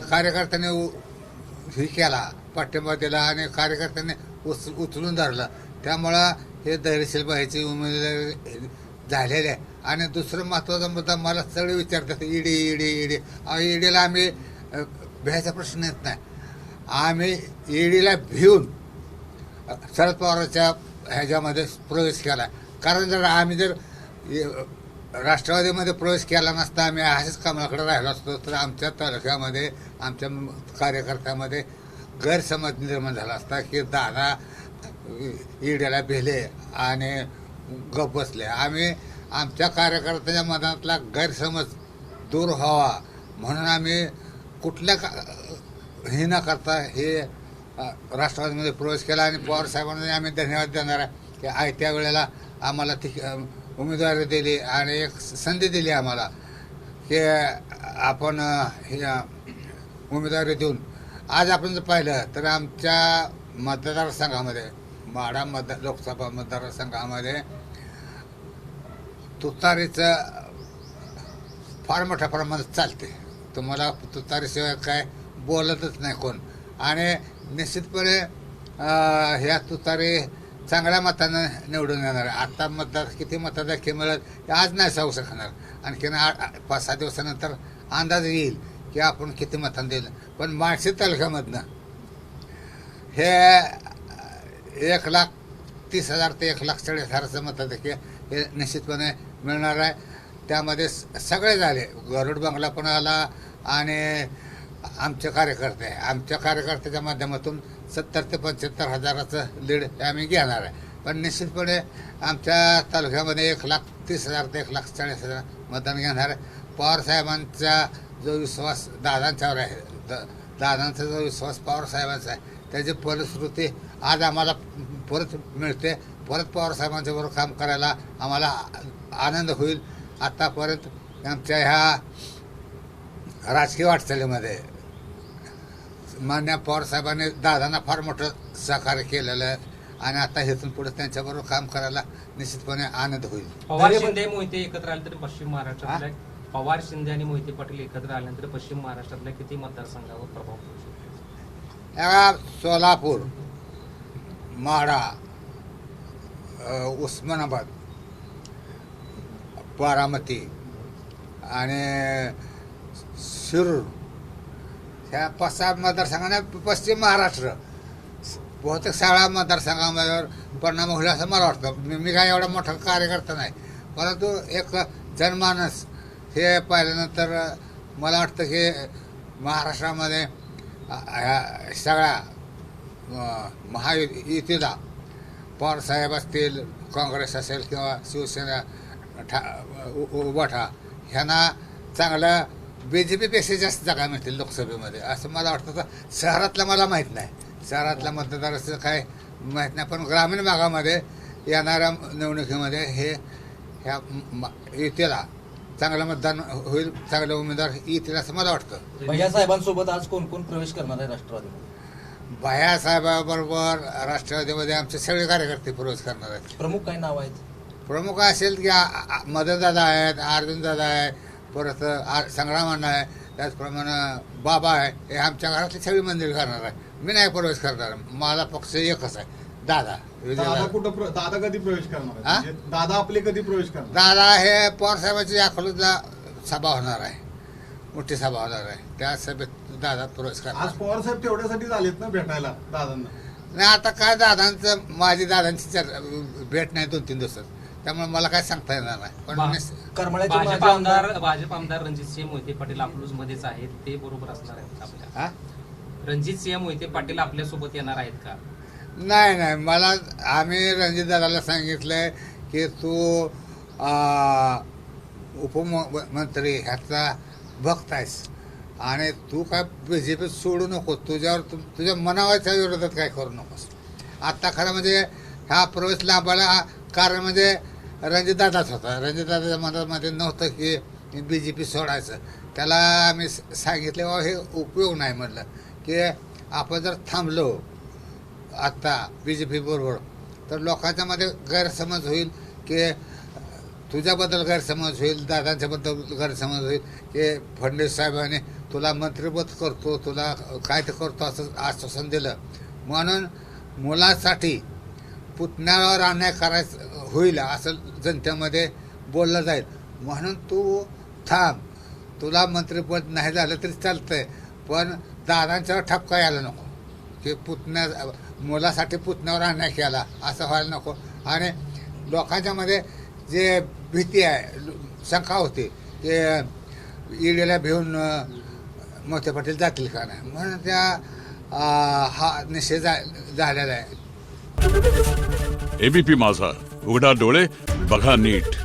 कार्यकर्त्यांनी हे केला, पाठिंबा दिला आणि कार्यकर्त्यांनी उचलून धरलं. त्यामुळं हे धैर्यशील बाईची उमेदवारी झालेली आहे. आणि दुसरं महत्त्वाचा मुद्दा मला सगळे विचारतात, ईडी ईडी ईडी. ईडीला आम्ही भ्यायचा प्रश्न येत नाही. आम्ही ईडीला भिवून शरद पवारांच्या ह्याच्यामध्ये प्रवेश केला. कारण जर राष्ट्रवादीमध्ये प्रवेश केला नसता, आम्ही अशाच कामाकडे राहिलो असतो, तर आमच्या तालुक्यामध्ये आमच्या कार्यकर्त्यामध्ये गैरसमज निर्माण झाला असता की दादा ईडीला भिले आणि गप बसले. आम्ही आमच्या कार्यकर्त्याच्या मनातला गैरसमज दूर व्हावा म्हणून आम्ही कुठल्या हे न करता हे राष्ट्रवादीमध्ये प्रवेश केला. आणि पवार साहेबांना आम्ही धन्यवाद देणार आहे की आयत्या वेळेला आम्हाला ती उमेदवारी दिली आणि एक संधी दिली आम्हाला की आपण हे उमेदवारी देऊन. आज आपण जर पाहिलं तर आमच्या मतदारसंघामध्ये माढा लोकसभा मतदारसंघामध्ये तुतारीचं फार मोठ्या प्रमाणात चालते. तुम्हाला तुतारीशिवाय काय बोलतच नाही कोण. आणि निश्चितपणे ह्या तुतारी चांगल्या मतानं निवडून येणार आहे. आत्ता मतदार किती मतदार मिळत हे आज नाही सांगू शकणार. आणखीन 5-6 दिवसानंतर अंदाज येईल की आपण किती मतांना दिलं. पण माळशेज तालुक्यामधनं हे 1,30,000 ते 1,40,000 मताधिक्य हे निश्चितपणे मिळणार आहे. त्यामध्ये सगळे झाले, गरुड बंगला पण आला आणि आमच्या कार्यकर्त्याच्या माध्यमातून 70,000 ते 75,000 लीड आम्ही घेणार आहे. पण निश्चितपणे आमच्या तालुक्यामध्ये 1,30,000 ते 1,40,000 मतदान घेणार आहे. पवारसाहेबांचा जो विश्वास दादांच्यावर आहे, दादांचा जो विश्वास पवारसाहेबांचा आहे, त्याची फलश्रुती आज आम्हाला परत मिळते. परत पवारसाहेबांच्या बरोबर काम करायला आम्हाला आनंद होईल. आत्तापर्यंत आमच्या ह्या राजकीय वाटचालीमध्ये मान्य पवारसाहेबांनी दादांना फार मोठं सहकार्य केलेलं आहे आणि आता हेतून पुढे त्यांच्याबरोबर काम करायला निश्चितपणे आनंद होईल. पवार शिंदे मोहिते एकत्र आल्यानंतर पश्चिम महाराष्ट्रातल्या पवार शिंदे आणि मोहिते पाटील एकत्र आल्यानंतर पश्चिम महाराष्ट्रातल्या किती मतदारसंघावर प्रभाव पडू शकतो? सोलापूर, माढा, उस्मानाबाद, बारामती आणि शिरूर ह्या 5-6 मतदारसंघाने पश्चिम महाराष्ट्र बहुतेक 16 मतदारसंघांवर परिणाम होईल असं मला वाटतं. मी काय एवढा मोठा कार्यकर्ता नाही, परंतु एक जनमानस हे पाहिल्यानंतर मला वाटतं की महाराष्ट्रामध्ये ह्या सगळ्या महायुतीला पवारसाहेब असतील, काँग्रेस असेल किंवा शिवसेना उभाठा ह्यांना चांगलं BJP-पेक्षा जास्त जागा मिळतील लोकसभेमध्ये असं मला वाटतं. तर शहरातलं मला माहीत नाही, शहरातल्या मतदाराचं काय माहीत नाही, पण ग्रामीण भागामध्ये येणाऱ्या निवडणुकीमध्ये ह्या युतीला चांगलं मतदान होईल, चांगले उमेदवार येतील असं मला वाटतं. भैयासाहेबांसोबत आज कोण कोण प्रवेश करणार आहे राष्ट्रवादीमध्ये? भैयासाहेबाबरोबर राष्ट्रवादीमध्ये आमचे सगळे कार्यकर्ते प्रवेश करणार आहेत. प्रमुख काही नाव आहेत? प्रमुख असेल की मदनदादा आहेत, अर्जुनदादा आहे, परत संग्रामांना आहे, त्याचप्रमाणे बाबा आहे. हे आमच्या घरातली सगळी मंदिर करणार आहे. मी नाही प्रवेश करणार, मला पक्ष एकच आहे, दादा. दादा कधी प्रवेश करणार? दादा आपले कधी प्रवेश करणार? दादा हे पवारसाहेबांची अकलूजला सभा होणार आहे, मोठी सभा होणार आहे, त्या सभेत दादा प्रवेश करणार. आज पवारसाहेब तेवढ्यासाठी झालेत ना भेटायला दादांना? नाही, आता काय माझी दादांची भेट नाही 2-3 दिवसात, त्यामुळे मला काय सांगता येणार नाही. पण भाजप आमदार रणजितसिंह मोहिते पाटील अकलूज मध्येच आहेत, ते बरोबर असणार आहेत आपल्या? रणजितसिंह मोहिते पाटील आपल्या सोबत येणार आहेत का? नाही, मला आम्ही रणजितदादाला सांगितलंय की तू उपमंत्री ह्याचा भक्त आहेस आणि तू काय BJP सोडू नको, तुझ्या मनावरच्या विरोधात काय करू नकोस. आत्ता खरं म्हणजे हा प्रवेश लाभायला कारण म्हणजे रणजितदादाच होता. रणजितदादाच्या मनामध्ये नव्हतं की BJP सोडायचं. त्याला आम्ही सांगितले बाबा हे उपयोग नाही म्हटलं की आपण जर थांबलो आत्ता BJP बरोबर तर लोकांच्या मध्ये गैरसमज होईल की तुझ्याबद्दल गैरसमज होईल, दादांच्याबद्दल गैरसमज होईल की फडणवीस साहेबांनी तुला मंत्रिपद करतो, तुला काय ते करतो असं आश्वासन दिलं. म्हणून मुलासाठी पुतण्यावर अन्याय करायचं होईल असं जनतेमध्ये बोललं जाईल. म्हणून तू थांब, तुला मंत्रिपद नाही झालं तरी चालतंय, पण दादांच्यावर ठपका यायला नको की मुलासाठी पुतण्यावर अन्याय केला असं व्हायला नको. आणि लोकांच्यामध्ये जे भीती आहे, शंका होती की ईडीला भिवून मोहिते पाटील जातील का नाही, म्हणून त्या हा निषेध झालेला आहे. एबीपी माझा, उघडा डोळे बघा नीट.